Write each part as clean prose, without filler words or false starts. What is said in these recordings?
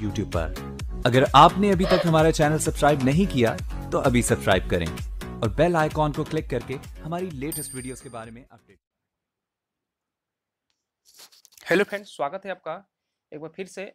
YouTube पर। अगर आपने अभी तक हमारा चैनल सब्सक्राइब नहीं किया तो अभी सब्सक्राइब करें और बेल आइकॉन को क्लिक करके हमारी लेटेस्ट वीडियोस के बारे में अपडेट। हेलो फ्रेंड्स, स्वागत है आपका एक बार फिर से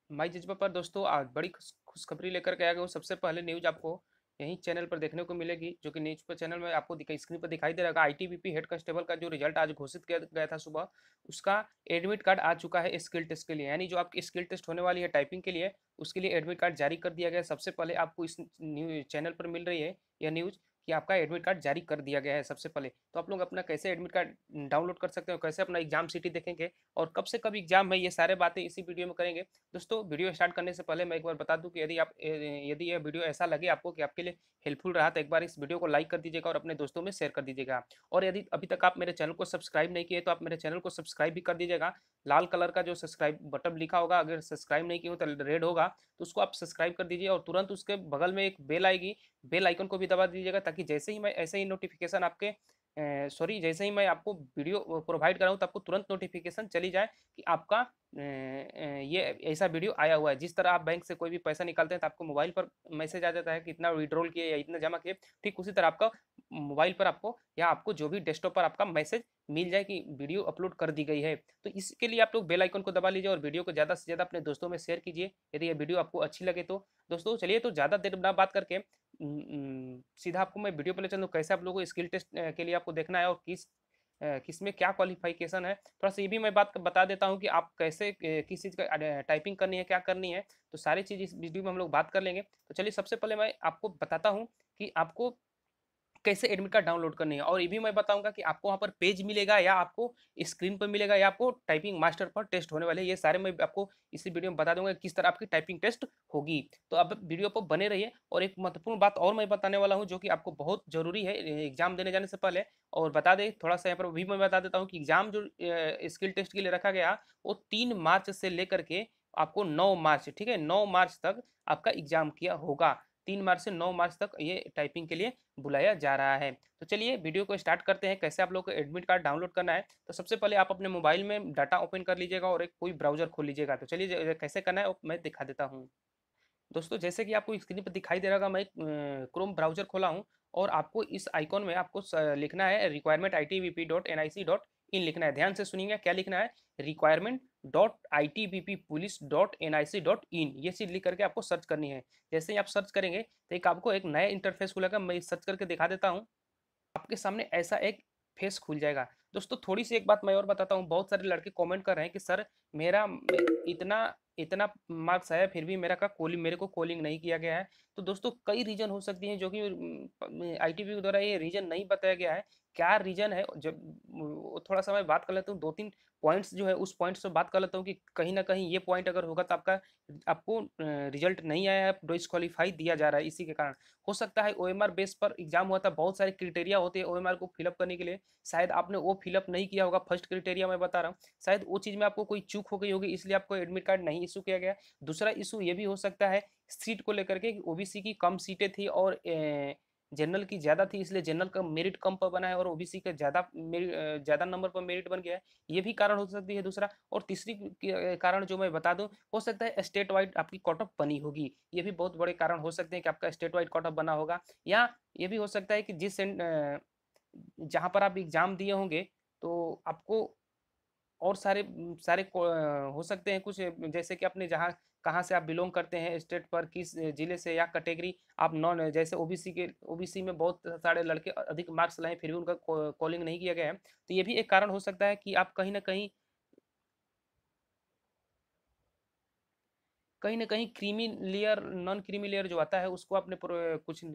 माई जज्बा पर। दोस्तों, आज बड़ी खुशखबरी लेकर के आ गया हूँ। सबसे पहले न्यूज़ आपको यहीं चैनल पर देखने को मिलेगी, जो कि न्यूज़ पर चैनल में आपको स्क्रीन पर दिखाई दे रहा होगा। आईटीबीपी हेड कांस्टेबल का जो रिजल्ट आज घोषित किया गया था सुबह, उसका एडमिट कार्ड आ चुका है स्किल टेस्ट के लिए। यानी जो आपकी स्किल टेस्ट होने वाली है टाइपिंग के लिए, उसके लिए एडमिट कार्ड जारी कर दिया गया। सबसे पहले आपको इस न्यूज चैनल पर मिल रही है यह न्यूज़ कि आपका एडमिट कार्ड जारी कर दिया गया है। सबसे पहले तो आप लोग अपना कैसे एडमिट कार्ड डाउनलोड कर सकते हो, कैसे अपना एग्जाम सिटी देखेंगे और कब से कब एग्जाम है, ये सारे बातें इसी वीडियो में करेंगे। दोस्तों, वीडियो स्टार्ट करने से पहले मैं एक बार बता दूं कि यदि यह वीडियो ऐसा लगे आपको कि आपके लिए हेल्पफुल रहा, तो एक बार इस वीडियो को लाइक कर दीजिएगा और अपने दोस्तों में शेयर कर दीजिएगा। और यदि अभी तक आप मेरे चैनल को सब्सक्राइब नहीं किए तो आप मेरे चैनल को सब्सक्राइब भी कर दीजिएगा। लाल कलर का जो सब्सक्राइब बटन लिखा होगा, अगर सब्सक्राइब नहीं किए हो तो रेड होगा, तो उसको आप सब्सक्राइब कर दीजिए और तुरंत उसके बगल में एक बेल आएगी, बेल आइकन को भी दबा दीजिएगा, ताकि जैसे ही मैं ऐसे ही नोटिफिकेशन आपके जैसे ही मैं आपको वीडियो प्रोवाइड कराऊँ तो आपको तुरंत नोटिफिकेशन चली जाए कि आपका ये ऐसा वीडियो आया हुआ है। जिस तरह आप बैंक से कोई भी पैसा निकालते हैं तो आपको मोबाइल पर मैसेज आ जाता है कि इतना विड्रॉल किए या इतना जमा किए, ठीक उसी तरह आपका मोबाइल पर आपको या आपको जो भी डेस्कटॉप पर आपका मैसेज मिल जाए कि वीडियो अपलोड कर दी गई है। तो इसके लिए आप लोग बेल आइकन को दबा लीजिए और वीडियो को ज़्यादा से ज़्यादा अपने दोस्तों में शेयर कीजिए यदि ये वीडियो आपको अच्छी लगे तो। दोस्तों चलिए, तो ज़्यादा देर ना बात करके सीधा आपको मैं वीडियो पे ले चलूँ, कैसे आप लोगों को स्किल टेस्ट के लिए आपको देखना है और किस में क्या क्वालिफिकेशन है। थोड़ा सा ये भी मैं बात बता देता हूँ कि आप कैसे किस चीज़ का टाइपिंग करनी है, क्या करनी है, तो सारी चीज़ इस वीडियो में हम लोग बात कर लेंगे। तो चलिए, सबसे पहले मैं आपको बताता हूँ कि आपको कैसे एडमिट कार्ड डाउनलोड करनी है, और ये भी मैं बताऊंगा कि आपको वहाँ पर पेज मिलेगा या आपको स्क्रीन पर मिलेगा या आपको टाइपिंग मास्टर पर टेस्ट होने वाले, ये सारे मैं आपको इसी वीडियो में बता दूंगा किस तरह आपकी टाइपिंग टेस्ट होगी। तो अब वीडियो पर बने रहिए। और एक महत्वपूर्ण बात और मैं बताने वाला हूँ जो कि आपको बहुत जरूरी है एग्जाम देने जाने से पहले। और बता दें थोड़ा सा यहाँ पर भी मैं बता देता हूँ कि एग्जाम जो स्किल टेस्ट के लिए रखा गया वो 3 मार्च से लेकर के आपको 9 मार्च, ठीक है, 9 मार्च तक आपका एग्जाम किया होगा। 3 मार्च से 9 मार्च तक ये टाइपिंग के लिए बुलाया जा रहा है। तो चलिए वीडियो को स्टार्ट करते हैं, कैसे आप लोग को एडमिट कार्ड डाउनलोड करना है। तो सबसे पहले आप अपने मोबाइल में डाटा ओपन कर लीजिएगा और एक कोई ब्राउजर खोल लीजिएगा। तो चलिए कैसे करना है वो मैं दिखा देता हूँ। दोस्तों, जैसे कि आपको स्क्रीन पर दिखाई दे रहा होगा, मैं क्रोम ब्राउजर खोला हूँ और आपको इस आइकॉन में आपको लिखना है requirement.itbp.nic.in लिखना है। ध्यान से सुनिएगा क्या लिखना है, requirement.itbp.police.nic.in, ये चीज़ लिख करके आपको सर्च करनी है। जैसे ही आप सर्च करेंगे तो एक आपको एक नया इंटरफेस खुलेगा। मैं सर्च करके दिखा देता हूँ, आपके सामने ऐसा एक फेस खुल जाएगा। दोस्तों, थोड़ी सी एक बात मैं और बताता हूँ, बहुत सारे लड़के कमेंट कर रहे हैं कि सर मेरा इतना इतना मार्क्स आया फिर भी मेरे को कॉलिंग नहीं किया गया है। तो दोस्तों, कई रीजन हो सकती हैं जो कि आईटीबी के द्वारा ये रीजन नहीं बताया गया है। क्या रीजन है, जब थोड़ा सा मैं बात कर लेता हूँ, 2-3 पॉइंट्स जो है उस पॉइंट्स से बात कर लेता हूँ कि कहीं ना कहीं ये पॉइंट अगर होगा तो आपको रिजल्ट नहीं आया है, डिस्क्वालीफाई दिया जा रहा है इसी के कारण। हो सकता है ओएमआर बेस पर एग्जाम हुआ था, बहुत सारे क्राइटेरिया होते हैं ओएमआर को फिलअप करने के लिए, शायद आपने वो फिलअप नहीं किया होगा। फर्स्ट क्राइटेरिया मैं बता रहा हूँ, शायद वो चीज़ में आपको कोई चूक हो गई होगी, इसलिए आपको एडमिट कार्ड नहीं इशू किया गया। दूसरा इशू ये भी हो सकता है सीट को लेकर के, ओबीसी की कम सीटें थी और जनरल की ज़्यादा थी, इसलिए जनरल का मेरिट कम पर बना है और ओबीसी का ज़्यादा नंबर पर मेरिट बन गया है। ये भी कारण हो सकती है दूसरा। और तीसरी कारण जो मैं बता दूं, हो सकता है स्टेट वाइड आपकी कट ऑफ बनी होगी। ये भी बहुत बड़े कारण हो सकते हैं कि आपका स्टेट वाइड कट ऑफ बना होगा। या ये भी हो सकता है कि जहाँ पर आप एग्जाम दिए होंगे तो आपको और सारे हो सकते हैं कुछ, जैसे कि अपने जहाँ कहाँ से आप बिलोंग करते हैं स्टेट पर, किस जिले से या कैटेगरी आप नॉन, जैसे ओबीसी में बहुत सारे लड़के अधिक मार्क्स लाए फिर भी उनका कॉलिंग नहीं किया गया है। तो ये भी एक कारण हो सकता है कि आप कहीं ना कहीं creamy layer, non creamy layer जो आता है उसको आपने कुछ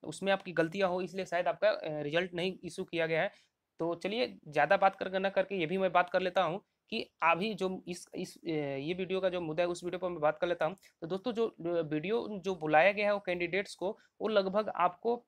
उसमें आपकी गलतियां हो, इसलिए शायद आपका रिजल्ट नहीं इशू किया गया है। तो चलिए ज़्यादा बात कर ना करके ये भी मैं बात कर लेता हूँ कि अभी जो ये वीडियो का जो मुद्दा है उस वीडियो पर मैं बात कर लेता हूँ। तो दोस्तों, जो वीडियो जो बुलाया गया है वो कैंडिडेट्स को, वो लगभग आपको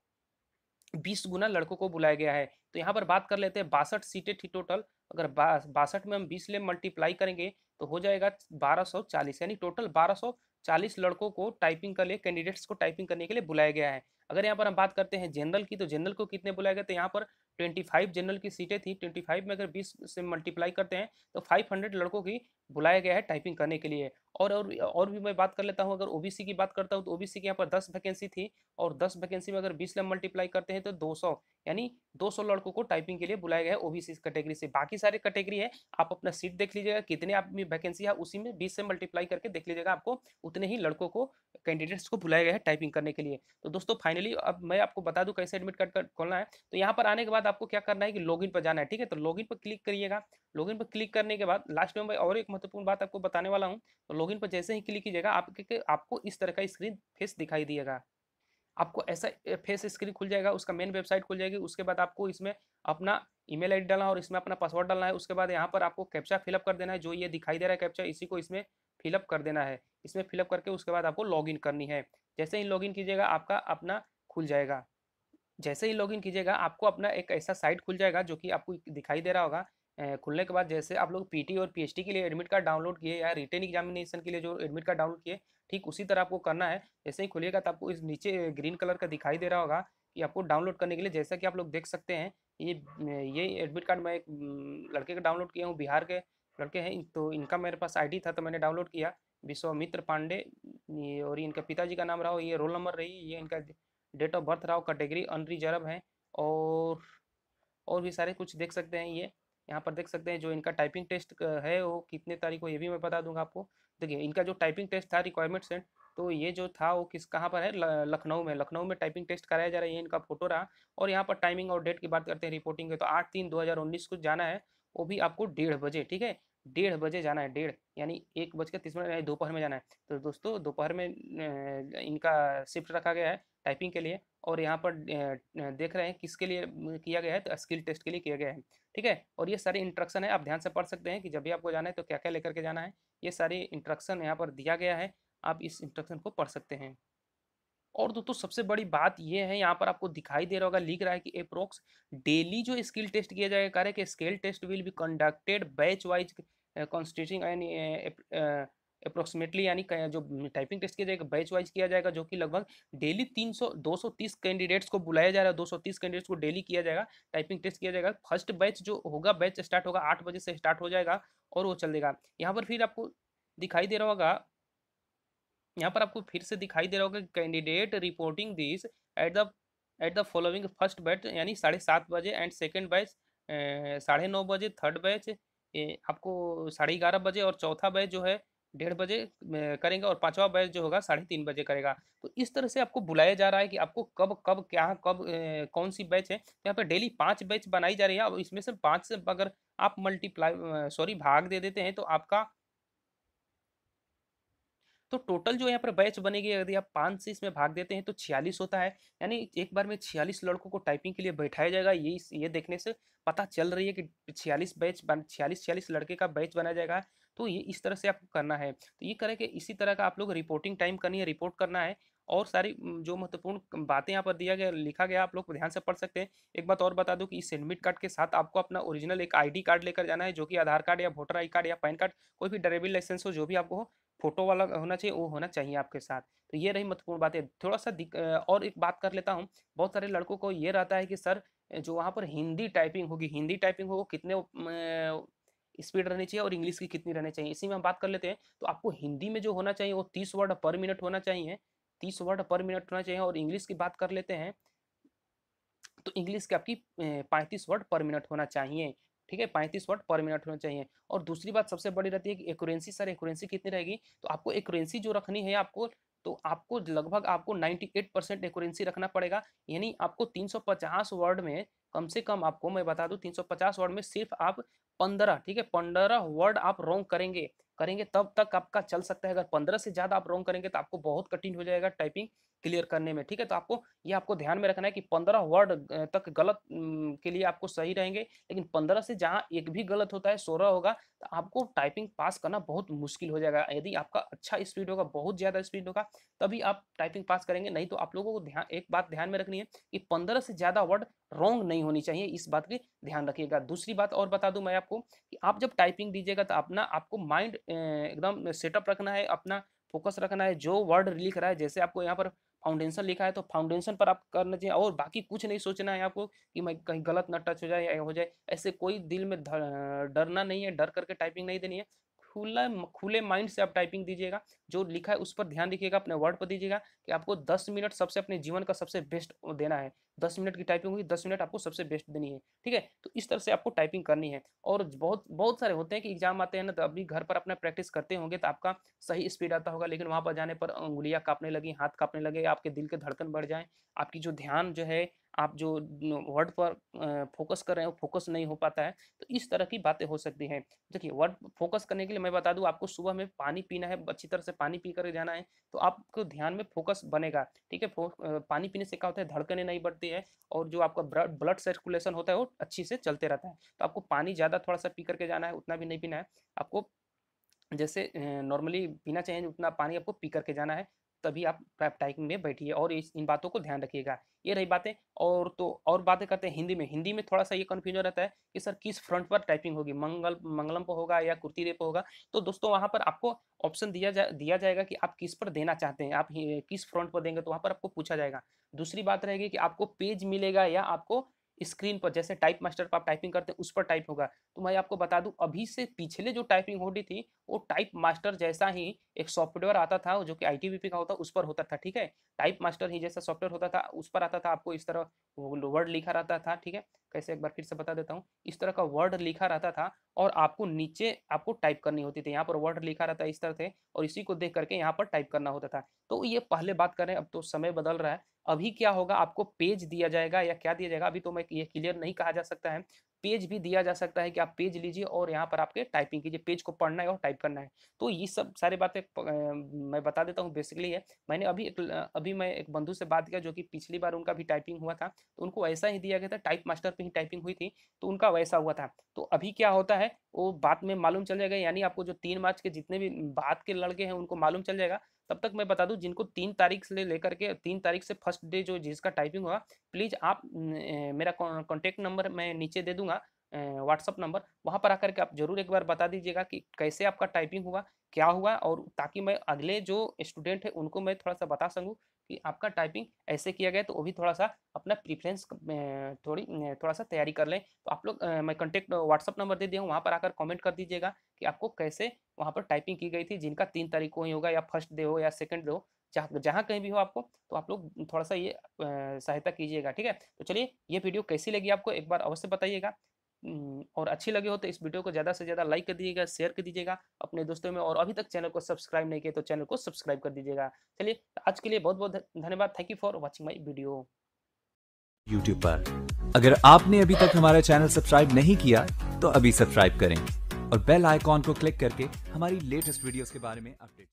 20 गुना लड़कों को बुलाया गया है। तो यहाँ पर बात कर लेते हैं, 62 सीटें थी टोटल। अगर 62 में हम 20 ले मल्टीप्लाई करेंगे तो हो जाएगा 1240, यानी टोटल 1240 लड़कों को टाइपिंग के लिए, कैंडिडेट्स को टाइपिंग करने के लिए बुलाया गया है। अगर यहाँ पर हम बात करते हैं जनरल की, तो जनरल को कितने बुलाया गया, तो यहाँ पर 25 जनरल की सीटें थी। 25 में अगर 20 से मल्टीप्लाई करते हैं तो 500 लड़कों की बुलाया गया है टाइपिंग करने के लिए। और भी मैं बात कर लेता हूँ। अगर ओबीसी की बात करता हूँ तो ओबीसी की यहाँ पर 10 वैकेंसी थी, और 10 वैकेंसी में अगर 20 में मल्टीप्लाई करते हैं तो 200, यानी 200 लड़कों को टाइपिंग के लिए बुलाया गया है ओबीसी कैटेगरी से। बाकी सारे कैटेगरी है, आप अपना सीट देख लीजिएगा कितने आप में वैकेंसी है, उसी में 20 से मल्टीप्लाई करके देख लीजिएगा, आपको उतने ही लड़कों को, कैंडिडेट्स को बुलाया गया है टाइपिंग करने के लिए। तो दोस्तों फाइनली अब मैं आपको बता दूं कैसे एडमिट कार्ड खोलना है। तो यहाँ पर आने के बाद आपको क्या करना है कि लॉगिन पर जाना है, ठीक है। तो लॉगिन पर क्लिक करिएगा। लॉगिन पर क्लिक करने के बाद लास्ट में मैं और एक महत्वपूर्ण बात आपको बताने वाला हूँ। तो लॉगिन पर जैसे ही क्लिक कीजिएगा आपको इस तरह का स्क्रीन फेस दिखाई दिएगा। आपको ऐसा फेस स्क्रीन खुल जाएगा, उसका मेन वेबसाइट खुल जाएगी। उसके बाद आपको इसमें अपना ईमेल आईडी डालना है और इसमें अपना पासवर्ड डालना है। उसके बाद यहाँ पर आपको कैप्चा फिलअप कर देना है, जो ये दिखाई दे रहा है कैप्चा, इसी को इसमें फिलअप कर देना है। इसमें फिलअप करके उसके बाद आपको लॉगिन करनी है। जैसे ही लॉगिन कीजिएगा आपका अपना खुल जाएगा। जैसे ही लॉगिन कीजिएगा आपको अपना एक ऐसा साइट खुल जाएगा जो कि आपको दिखाई दे रहा होगा। खुलने के बाद जैसे आप लोग पीटी और पीएचडी के लिए एडमिट कार्ड डाउनलोड किए या रिटेन एग्जामिनेशन के लिए जो एडमिट कार्ड डाउनलोड किए, ठीक उसी तरह आपको करना है। जैसे ही खुलिएगा तो आपको इस नीचे ग्रीन कलर का दिखाई दे रहा होगा कि आपको डाउनलोड करने के लिए, जैसा कि आप लोग देख सकते हैं, ये एडमिट कार्ड मैं एक लड़के का डाउनलोड किया हूँ, बिहार के लड़के हैं। तो इनका मेरे पास आईडी था तो मैंने डाउनलोड किया, विश्वामित्र पांडे। और इनका पिताजी का नाम रहा, ये रोल नंबर रही, ये इनका डेट ऑफ बर्थ रहा, कैटेगरी अनरिजर्व है। और भी सारे कुछ देख सकते हैं। ये यहाँ पर देख सकते हैं जो इनका टाइपिंग टेस्ट है वो कितने तारीख को, ये भी मैं बता दूंगा आपको। देखिए इनका जो टाइपिंग टेस्ट था रिक्वायरमेंट सेट, तो ये जो था वो कहाँ पर है, लखनऊ में टाइपिंग टेस्ट कराया जा रहा है। ये इनका फोटो रहा। और यहाँ पर टाइमिंग और डेट की बात करते हैं रिपोर्टिंग के, तो 8/3/2019 को जाना है, वो भी आपको 1:30 बजे, ठीक है। 1:30 बजे जाना है, 1:30 यानी 1:30 दोपहर में जाना है। तो दोस्तों दोपहर में इनका शिफ्ट रखा गया है टाइपिंग के लिए। और यहाँ पर देख रहे हैं किसके लिए किया गया है, तो स्किल टेस्ट के लिए किया गया है, ठीक है। और ये सारी इंस्ट्रक्शन है, आप ध्यान से पढ़ सकते हैं कि जब भी आपको जाना है तो क्या क्या लेकर के जाना है। ये सारी इंस्ट्रक्शन यहाँ पर दिया गया है, आप इस इंस्ट्रक्शन को पढ़ सकते हैं। और दोस्तों सबसे बड़ी बात ये है, यहाँ पर आपको दिखाई दे रहा होगा, लिख रहा है कि अप्रोक्स डेली जो स्किल टेस्ट किया जाएगा, कार्य के skill test will be conducted batch wise constituting यानी अप्रोक्सीमेटली, यानी जो टाइपिंग टेस्ट किया जाएगा बैच वाइज किया जाएगा, जो कि लगभग डेली 230 कैंडिडेट्स को बुलाया जा रहा है। 230 कैंडिडेट्स को डेली किया जाएगा, टाइपिंग टेस्ट किया जाएगा। फर्स्ट बैच जो होगा, बैच स्टार्ट होगा 8 बजे से स्टार्ट हो जाएगा और वो चलेगा। यहाँ पर फिर आपको दिखाई दे रहा होगा, यहाँ पर आपको फिर से दिखाई दे रहा होगा candidate reporting this at the following first batch यानी 7:30 बजे, एंड सेकंड बैच 9:30 बजे, थर्ड बैच आपको 11:30 बजे, और चौथा बैच जो है 1:30 बजे करेंगे, और पांचवा बैच जो होगा 3:30 बजे करेगा। तो इस तरह से आपको बुलाया जा रहा है कि आपको कब कब क्या कब कौन सी बैच है। यहाँ पर डेली 5 बैच बनाई जा रही है। अब इसमें से 5 से अगर आप भाग दे देते हैं तो आपका तो टोटल जो यहाँ पर बैच बनेगी, यदि आप 5 से इसमें भाग देते हैं तो 46 होता है। यानी एक बार में 46 लड़कों को टाइपिंग के लिए बैठाया जाएगा। ये देखने से पता चल रही है कि 46 लड़के का बैच बनाया जाएगा। तो ये इस तरह से आपको करना है। तो ये करें कि इसी तरह का आप लोग रिपोर्टिंग टाइम करनी है, रिपोर्ट करना है। और सारी जो महत्वपूर्ण बातें यहाँ पर दिया गया लिखा गया, आप लोग ध्यान से पढ़ सकते हैं। एक बात और बता दूं कि इस एडमिट कार्ड के साथ आपको अपना ओरिजिनल एक आईडी कार्ड लेकर जाना है, जो कि आधार कार्ड या वोटर आई कार्ड या पैन कार्ड, कोई भी ड्राइविंग लाइसेंस हो, जो भी आपको हो, फोटो वाला होना चाहिए, वो होना चाहिए आपके साथ। तो ये रही महत्वपूर्ण बातें। थोड़ा सा और एक बात कर लेता हूँ। बहुत सारे लड़कों को ये रहता है कि सर जो वहाँ पर हिंदी टाइपिंग होगी, कितने स्पीड रहनी चाहिए और इंग्लिश की कितनी रहनी चाहिए, इसी में हम बात कर लेते हैं। तो आपको हिंदी में जो होना चाहिए वो 30 वर्ड पर मिनट होना चाहिए, 30 वर्ड पर मिनट होना चाहिए। और इंग्लिश की बात कर लेते हैं तो इंग्लिश की आपकी 35 वर्ड पर मिनट होना चाहिए, ठीक है। 35 वर्ड पर मिनट होना चाहिए। और दूसरी बात सबसे बड़ी रहती है कि एक्यूरेंसी, सर एक्यूरेंसी कितनी रहेगी। तो आपको एक्यूरेंसी जो रखनी है आपको, तो आपको लगभग आपको 98% एक्यूरेंसी रखना पड़ेगा। यानी आपको 350 वर्ड में कम से कम, आपको मैं बता दूं 350 वर्ड में सिर्फ आप 15, ठीक है, 15 वर्ड आप रॉन्ग करेंगे करेंगे तब तक आपका चल सकता है। अगर 15 से ज़्यादा आप रॉन्ग करेंगे तो आपको बहुत कठिन हो जाएगा टाइपिंग क्लियर करने में, ठीक है। तो आपको ध्यान में रखना है कि 15 वर्ड तक गलत के लिए आपको सही रहेंगे। लेकिन 15 से जहाँ एक भी गलत होता है, 16 होगा, तो आपको टाइपिंग पास करना बहुत मुश्किल हो जाएगा। यदि आपका अच्छा स्पीड होगा, बहुत ज़्यादा स्पीड होगा, तभी आप टाइपिंग पास करेंगे। नहीं तो आप लोगों को एक बात ध्यान में रखनी है कि 15 से ज़्यादा वर्ड रॉन्ग नहीं होनी चाहिए, इस बात की ध्यान रखिएगा। दूसरी बात और बता दूं मैं आपको कि आप जब टाइपिंग दीजिएगा तो आपको माइंड एकदम सेटअप रखना है, अपना फोकस रखना है। जो वर्ड लिख रहा है, जैसे आपको यहाँ पर फाउंडेशन लिखा है तो फाउंडेशन पर आप करना चाहिए, और बाकी कुछ नहीं सोचना है आपको कि मैं कहीं गलत ना टच हो जाए या हो जाए। ऐसे कोई दिल में डरना नहीं है, डर करके टाइपिंग नहीं देनी है। खुले माइंड से आप टाइपिंग दीजिएगा। जो लिखा है उस पर ध्यान दीजिएगा, अपने वर्ड पर दीजिएगा कि आपको 10 मिनट सबसे अपने जीवन का सबसे बेस्ट देना है। 10 मिनट की टाइपिंग होगी, 10 मिनट आपको सबसे बेस्ट देनी है, ठीक है? तो इस तरह से आपको टाइपिंग करनी है। और बहुत बहुत सारे होते हैं कि एग्जाम आते हैं ना, तो अभी घर पर अपना प्रैक्टिस करते होंगे तो आपका सही स्पीड आता होगा, लेकिन वहाँ पर जाने पर उंगलियाँ काँपने लगी, हाथ काँपने लगे, आपके दिल के धड़कन बढ़ जाएँ, आपकी जो ध्यान जो है, आप जो वर्ड पर फोकस कर रहे हो, फोकस नहीं हो पाता है। तो इस तरह की बातें हो सकती हैं। देखिए, वर्ड फोकस करने के लिए मैं बता दूं, आपको सुबह में पानी पीना है, अच्छी तरह से पानी पी कर जाना है, तो आपको ध्यान में फोकस बनेगा, ठीक है? पानी पीने से क्या होता है, धड़कनें नहीं बढ़ती है और जो आपका ब्लड सर्कुलेशन होता है वो अच्छी से चलते रहता है। तो आपको पानी ज़्यादा थोड़ा सा पी करके जाना है, उतना भी नहीं पीना है आपको। जैसे नॉर्मली पीना चाहिए उतना पानी आपको पी करके जाना है, तभी आप टाइपिंग में बैठिए और इन बातों को ध्यान रखिएगा। ये रही बातें। और तो और बातें करते हैं हिंदी में। हिंदी में थोड़ा सा ये कन्फ्यूजन रहता है कि सर किस फ्रंट पर टाइपिंग होगी, मंगलम पर होगा या कुर्ती रे पर होगा। तो दोस्तों वहाँ पर आपको ऑप्शन दिया जाएगा कि आप किस पर देना चाहते हैं, आप किस फ्रंट पर देंगे, तो वहाँ पर आपको पूछा जाएगा। दूसरी बात रहेगी कि आपको पेज मिलेगा या आपको स्क्रीन पर, जैसे टाइप मास्टर पर आप टाइपिंग करते हैं उस पर टाइप होगा। तो मैं आपको बता दूं, अभी से पिछले जो टाइपिंग हो रही थी वो टाइप मास्टर जैसा ही एक सॉफ्टवेयर आता था जो कि आईटीबीपी का होता, उस पर होता था, ठीक है? टाइप मास्टर ही जैसा सॉफ्टवेयर होता था, उस पर आता था, आपको इस तरह वर्ड लिखा रहता था, ठीक है? कैसे, एक बार फिर से बता देता हूँ। इस तरह का वर्ड लिखा रहता था और आपको नीचे आपको टाइप करनी होती थी। यहाँ पर वर्ड लिखा रहता है इस तरह से, और इसी को देख करके यहाँ पर टाइप करना होता था। तो ये पहले बात करें, अब तो समय बदल रहा है। अभी क्या होगा, आपको पेज दिया जाएगा या क्या दिया जाएगा, अभी तो मैं ये क्लियर नहीं कहा जा सकता है। पेज भी दिया जा सकता है कि आप पेज लीजिए और यहाँ पर आपके टाइपिंग कीजिए, पेज को पढ़ना है और टाइप करना है। तो ये सब सारी बातें मैं बता देता हूँ बेसिकली है। मैंने अभी मैं एक बंधु से बात किया जो कि पिछली बार उनका भी टाइपिंग हुआ था, तो उनको ऐसा ही दिया गया था, टाइप मास्टर पे ही टाइपिंग हुई थी, तो उनका वैसा हुआ था। तो अभी क्या होता है वो बात में मालूम चल जाएगा, यानी आपको जो 3 मार्च के जितने भी बात के लड़के हैं उनको मालूम चल जाएगा। तब तक मैं बता दूं, जिनको 3 तारीख से लेकर के 3 तारीख से फर्स्ट डे जो जिसका टाइपिंग हुआ, प्लीज़ आप मेरा कॉन्टेक्ट नंबर मैं नीचे दे दूंगा, व्हाट्सअप नंबर, वहाँ पर आकर के आप ज़रूर एक बार बता दीजिएगा कि कैसे आपका टाइपिंग हुआ, क्या हुआ, और ताकि मैं अगले जो स्टूडेंट है उनको मैं थोड़ा सा बता सकूँ कि आपका टाइपिंग ऐसे किया गया, तो वो भी थोड़ा सा अपना प्रेफरेंस थोड़ा सा तैयारी कर लें। तो आप लोग मैं कॉन्टेक्ट व्हाट्सअप नंबर दे दिया हूँ, वहाँ पर आकर कमेंट कर दीजिएगा कि आपको कैसे वहाँ पर टाइपिंग की गई थी, जिनका 3 तारीख को ही होगा या फर्स्ट डे हो या सेकंड डे हो, जहाँ जहाँ कहीं भी हो आपको, तो आप लोग थोड़ा सा ये सहायता कीजिएगा, ठीक है? तो चलिए, ये वीडियो कैसी लगी आपको एक बार अवश्य बताइएगा। और अच्छी लगी हो तो इस वीडियो को ज़्यादा से ज़्यादा लाइक कर दीजिएगा, शेयर कर दीजिएगा अपने दोस्तों में, और अभी तक चैनल को सब्सक्राइब नहीं किया तो चैनल को सब्सक्राइब कर दीजिएगा। चलिए, आज के लिए बहुत बहुत धन्यवाद। Thank you for watching my video YouTube पर। अगर आपने अभी तक हमारा चैनल सब्सक्राइब नहीं किया तो अभी सब्सक्राइब करें और बेल आइकॉन को क्लिक करके हमारी लेटेस्ट वीडियोस के बारे में अपडेट